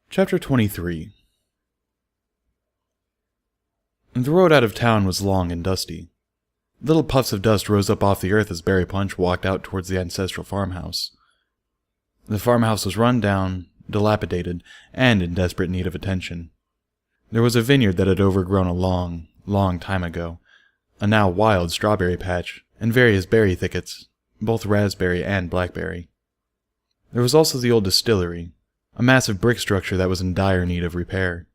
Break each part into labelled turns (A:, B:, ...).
A: Chapter 23. The road out of town was long and dusty. Little puffs of dust rose up off the earth as Barry Punch walked out towards the ancestral farmhouse. The farmhouse was run down, dilapidated, and in desperate need of attention. There was a vineyard that had overgrown a long, long time ago, a now wild strawberry patch, and various berry thickets, both raspberry and blackberry. There was also the old distillery, a massive brick structure that was in dire need of repair.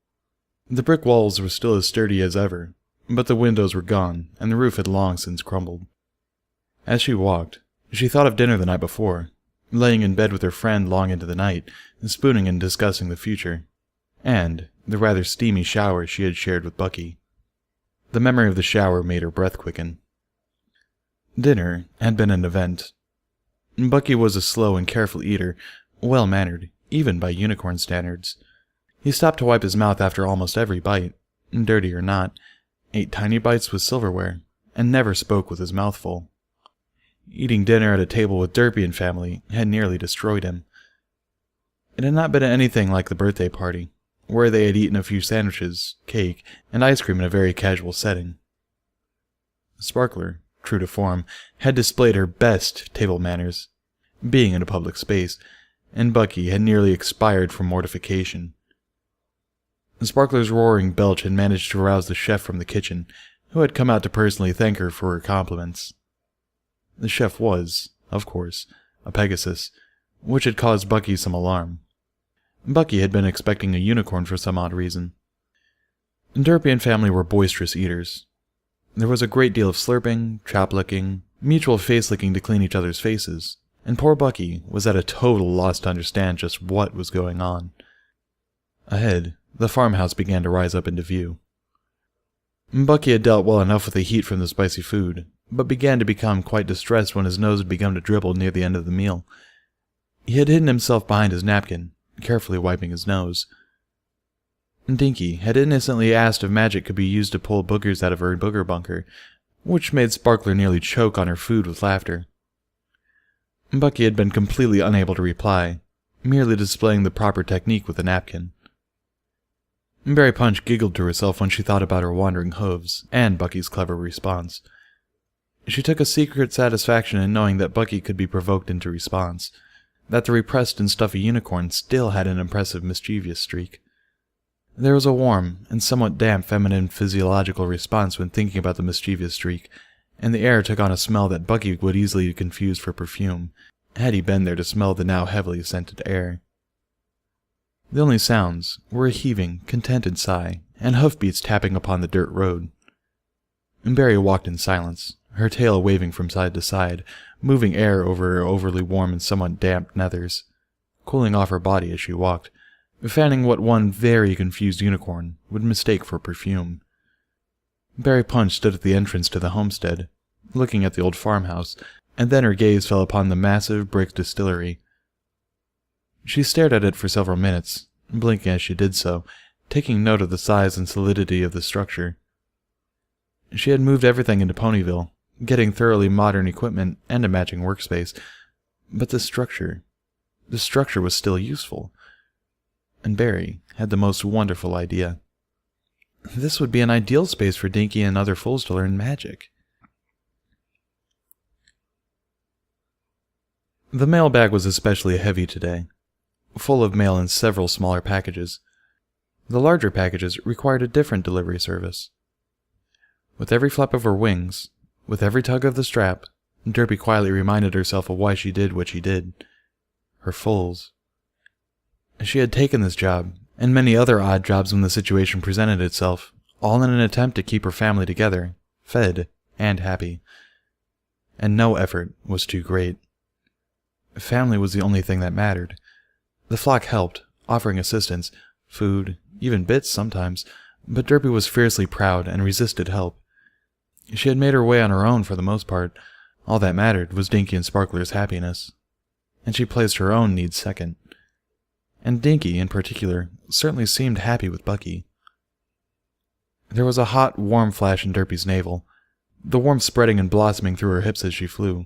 A: The brick walls were still as sturdy as ever, but the windows were gone, and the roof had long since crumbled. As she walked, she thought of dinner the night before, laying in bed with her friend long into the night, and spooning and discussing the future, and the rather steamy shower she had shared with Bucky. The memory of the shower made her breath quicken. Dinner had been an event. Bucky was a slow and careful eater, well-mannered, even by unicorn standards. He stopped to wipe his mouth after almost every bite, dirty or not, ate tiny bites with silverware, and never spoke with his mouth full. Eating dinner at a table with Derpy and family had nearly destroyed him. It had not been anything like the birthday party, where they had eaten a few sandwiches, cake, and ice cream in a very casual setting. Sparkler, true to form, had displayed her best table manners, being in a public space, and Bucky had nearly expired from mortification. Sparkler's roaring belch had managed to rouse the chef from the kitchen, who had come out to personally thank her for her compliments. The chef was, of course, a Pegasus, which had caused Bucky some alarm. Bucky had been expecting a unicorn for some odd reason. Derpy and family were boisterous eaters. There was a great deal of slurping, chop-licking, mutual face-licking to clean each other's faces, and poor Bucky was at a total loss to understand just what was going on. Ahead, the farmhouse began to rise up into view. Bucky had dealt well enough with the heat from the spicy food, but began to become quite distressed when his nose had begun to dribble near the end of the meal. He had hidden himself behind his napkin, carefully wiping his nose. Dinky had innocently asked if magic could be used to pull boogers out of her booger bunker, which made Sparkler nearly choke on her food with laughter. Bucky had been completely unable to reply, merely displaying the proper technique with a napkin. Barry Punch giggled to herself when she thought about her wandering hooves, and Bucky's clever response. She took a secret satisfaction in knowing that Bucky could be provoked into response, that the repressed and stuffy unicorn still had an impressive mischievous streak. There was a warm and somewhat damp feminine physiological response when thinking about the mischievous streak, and the air took on a smell that Bucky would easily confuse for perfume, had he been there to smell the now heavily scented air. The only sounds were a heaving, contented sigh, and hoofbeats tapping upon the dirt road. Barry walked in silence, her tail waving from side to side, moving air over her overly warm and somewhat damp nethers, cooling off her body as she walked, fanning what one very confused unicorn would mistake for perfume. Barry Punch stood at the entrance to the homestead, looking at the old farmhouse, and then her gaze fell upon the massive brick distillery. She stared at it for several minutes, blinking as she did so, taking note of the size and solidity of the structure. She had moved everything into Ponyville, getting thoroughly modern equipment and a matching workspace, but the structure was still useful. And Barry had the most wonderful idea. This would be an ideal space for Dinky and other fools to learn magic. The mailbag was especially heavy today, full of mail in several smaller packages. The larger packages required a different delivery service. With every flap of her wings, with every tug of the strap, Derpy quietly reminded herself of why she did what she did. Her foals. She had taken this job, and many other odd jobs when the situation presented itself, all in an attempt to keep her family together, fed, and happy. And no effort was too great. Family was the only thing that mattered. The flock helped, offering assistance, food, even bits sometimes, but Derpy was fiercely proud and resisted help. She had made her way on her own for the most part. All that mattered was Dinky and Sparkler's happiness, and she placed her own needs second. And Dinky, in particular, certainly seemed happy with Bucky. There was a hot, warm flash in Derpy's navel, the warmth spreading and blossoming through her hips as she flew.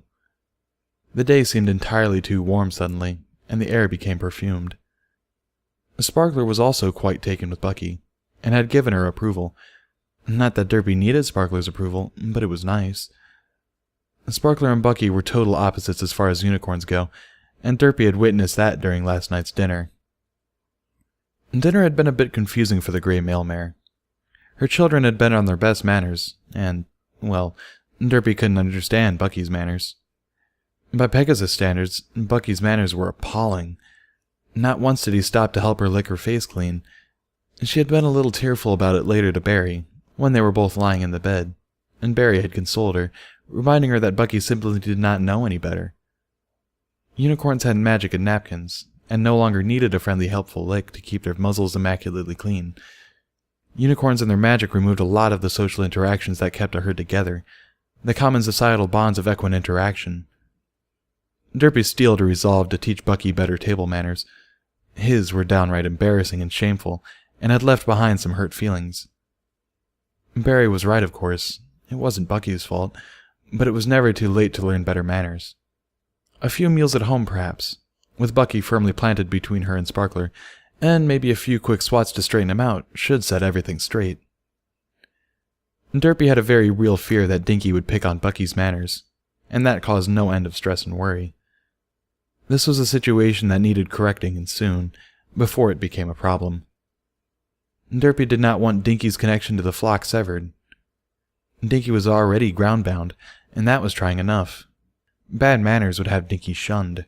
A: The day seemed entirely too warm suddenly, and the air became perfumed. Sparkler was also quite taken with Bucky, and had given her approval. Not that Derpy needed Sparkler's approval, but it was nice. Sparkler and Bucky were total opposites as far as unicorns go, and Derpy had witnessed that during last night's dinner. Dinner had been a bit confusing for the gray male mare. Her children had been on their best manners, and, well, Derpy couldn't understand Bucky's manners. By Pegasus standards, Bucky's manners were appalling. Not once did he stop to help her lick her face clean. She had been a little tearful about it later to Barry, when they were both lying in the bed, and Barry had consoled her, reminding her that Bucky simply did not know any better. Unicorns had magic and napkins, and no longer needed a friendly, helpful lick to keep their muzzles immaculately clean. Unicorns and their magic removed a lot of the social interactions that kept a herd together, the common societal bonds of equine interaction. Derpy steeled a resolve to teach Bucky better table manners. His were downright embarrassing and shameful, and had left behind some hurt feelings. Barry was right, of course. It wasn't Bucky's fault, but it was never too late to learn better manners. A few meals at home, perhaps, with Bucky firmly planted between her and Sparkler, and maybe a few quick swats to straighten him out, should set everything straight. Derpy had a very real fear that Dinky would pick on Bucky's manners, and that caused no end of stress and worry. This was a situation that needed correcting, and soon, before it became a problem. Derpy did not want Dinky's connection to the flock severed. Dinky was already groundbound, and that was trying enough. Bad manners would have Dinky shunned.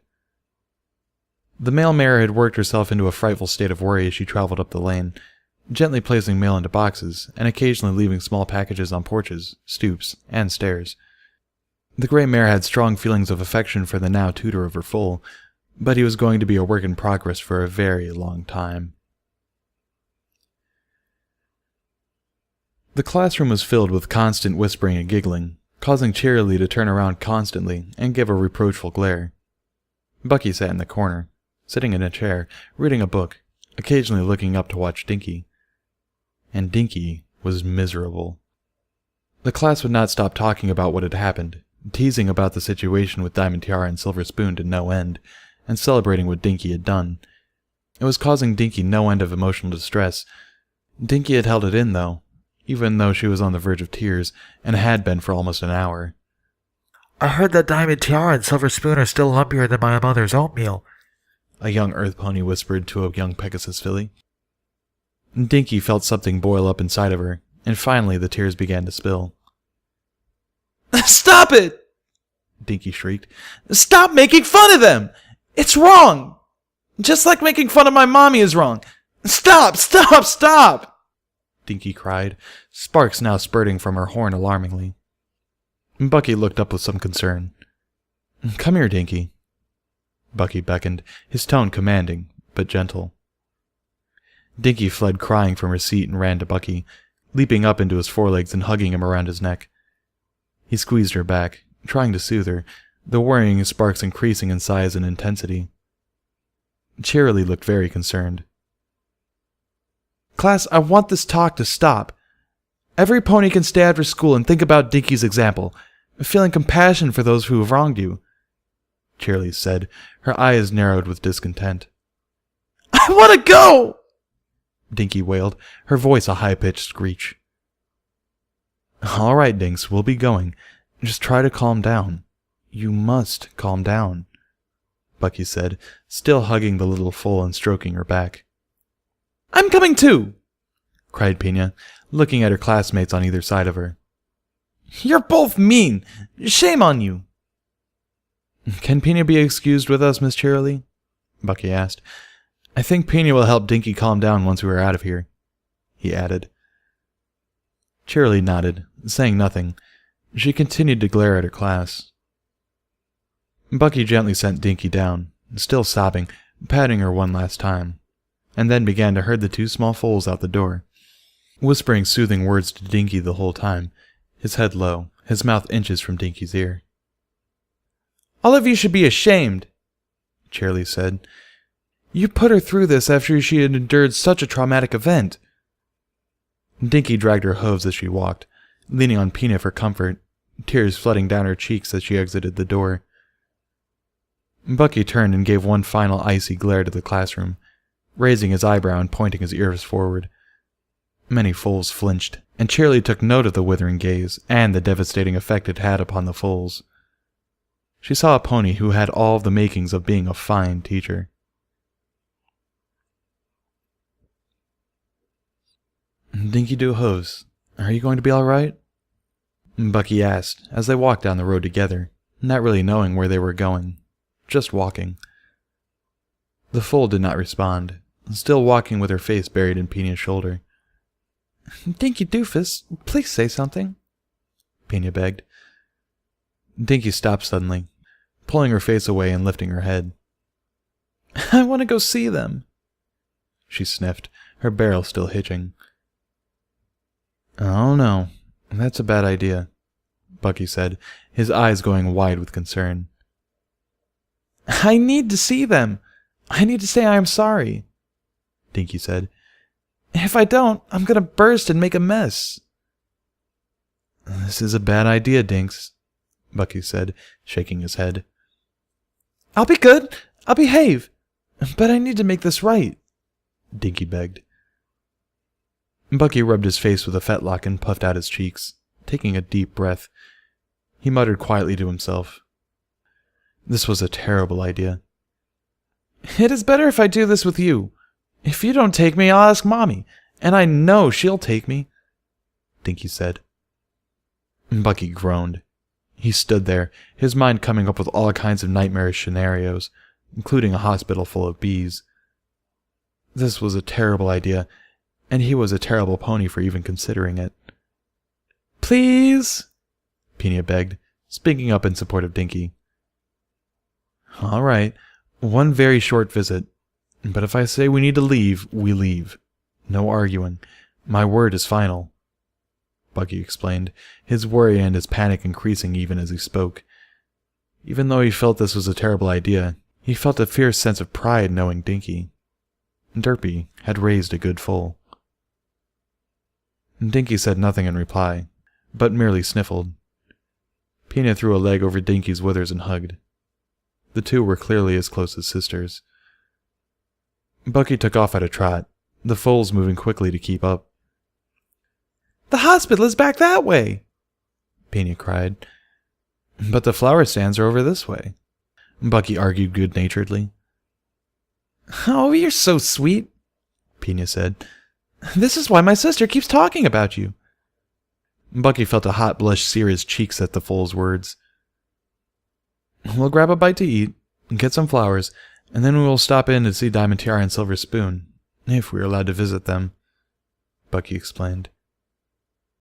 A: The male mare had worked herself into a frightful state of worry as she traveled up the lane, gently placing mail into boxes, and occasionally leaving small packages on porches, stoops, and stairs. The gray mare had strong feelings of affection for the now tutor of her foal, but he was going to be a work in progress for a very long time. The classroom was filled with constant whispering and giggling, causing Cheerilee to turn around constantly and give a reproachful glare. Bucky sat in the corner, sitting in a chair, reading a book, occasionally looking up to watch Dinky. And Dinky was miserable. The class would not stop talking about what had happened, teasing about the situation with Diamond Tiara and Silver Spoon to no end, and celebrating what Dinky had done. It was causing Dinky no end of emotional distress. Dinky had held it in, though, even though she was on the verge of tears, and had been for almost an hour.
B: "I heard that Diamond Tiara and Silver Spoon are still lumpier than my mother's oatmeal,"
A: a young earth pony whispered to a young Pegasus filly. Dinky felt something boil up inside of her, and finally the tears began to spill.
C: "Stop it!" Dinky shrieked. "Stop making fun of them! It's wrong! Just like making fun of my mommy is wrong! Stop! Stop! Stop!"
A: Dinky cried, sparks now spurting from her horn alarmingly. Bucky looked up with some concern. "Come here, Dinky." Bucky beckoned, his tone commanding, but gentle. Dinky fled crying from her seat and ran to Bucky, leaping up into his forelegs and hugging him around his neck. He squeezed her back, trying to soothe her, the worrying sparks increasing in size and intensity. Cheerilee looked very concerned.
C: "Class, I want this talk to stop. Every pony can stay after school and think about Dinky's example, feeling compassion for those who have wronged you,"
A: Cheerilee said, her eyes narrowed with discontent.
C: "I want to go!"
A: Dinky wailed, her voice a high-pitched screech. "All right, Dinks, we'll be going. Just try to calm down. You must calm down," Bucky said, still hugging the little foal and stroking her back.
C: "I'm coming too!"
A: cried Pina, looking at her classmates on either side of her.
C: "You're both mean! Shame on you!"
A: "Can Pina be excused with us, Miss Cheerilee?" Bucky asked. "I think Pina will help Dinky calm down once we are out of here," he added. Cheerilee nodded, saying nothing. She continued to glare at her class. Bucky gently sent Dinky down, still sobbing, patting her one last time, and then began to herd the two small foals out the door, whispering soothing words to Dinky the whole time, his head low, his mouth inches from Dinky's ear.
C: "All of you should be ashamed,"
A: Cheerilee said.
C: "You put her through this after she had endured such a traumatic event."
A: Dinky dragged her hooves as she walked, leaning on Pina for comfort, tears flooding down her cheeks as she exited the door. Bucky turned and gave one final icy glare to the classroom, raising his eyebrow and pointing his ears forward. Many foals flinched, and Cheerily took note of the withering gaze and the devastating effect it had upon the foals. She saw a pony who had all of the makings of being a fine teacher. "Dinky Doo Hose, are you going to be all right?" Bucky asked as they walked down the road together, not really knowing where they were going, just walking. The foal did not respond, still walking with her face buried in Pina's shoulder. "Dinky Doofus, please say something," Pina begged. Dinky stopped suddenly, pulling her face away and lifting her head. "I want to go see them," she sniffed, her barrel still hitching. "Oh no, that's a bad idea," Bucky said, his eyes going wide with concern. "I need to see them. I need to say I am sorry," Dinky said. "If I don't, I'm going to burst and make a mess." "This is a bad idea, Dinks," Bucky said, shaking his head. "I'll be good. I'll behave. But I need to make this right," Dinky begged. Bucky rubbed his face with a fetlock and puffed out his cheeks, taking a deep breath. He muttered quietly to himself. This was a terrible idea. "It is better if I do this with you. If you don't take me, I'll ask Mommy, and I know she'll take me," Dinky said. Bucky groaned. He stood there, his mind coming up with all kinds of nightmarish scenarios, including a hospital full of bees. This was a terrible idea, and he was a terrible pony for even considering it. "Please," Pina begged, speaking up in support of Dinky. "All right, one very short visit. But if I say we need to leave, we leave. No arguing. My word is final," Bucky explained, his worry and his panic increasing even as he spoke. Even though he felt this was a terrible idea, he felt a fierce sense of pride knowing Dinky. Derpy had raised a good foal. Dinky said nothing in reply, but merely sniffled. Pina threw a leg over Dinky's withers and hugged. The two were clearly as close as sisters. Bucky took off at a trot, the foals moving quickly to keep up. "The hospital is back that way," Pina cried. "But the flower stands are over this way," Bucky argued good-naturedly. "Oh, you're so sweet," Pina said. "This is why my sister keeps talking about you." Bucky felt a hot blush sear his cheeks at the foal's words. "We'll grab a bite to eat, get some flowers, and then we will stop in to see Diamond Tiara and Silver Spoon, if we are allowed to visit them," Bucky explained.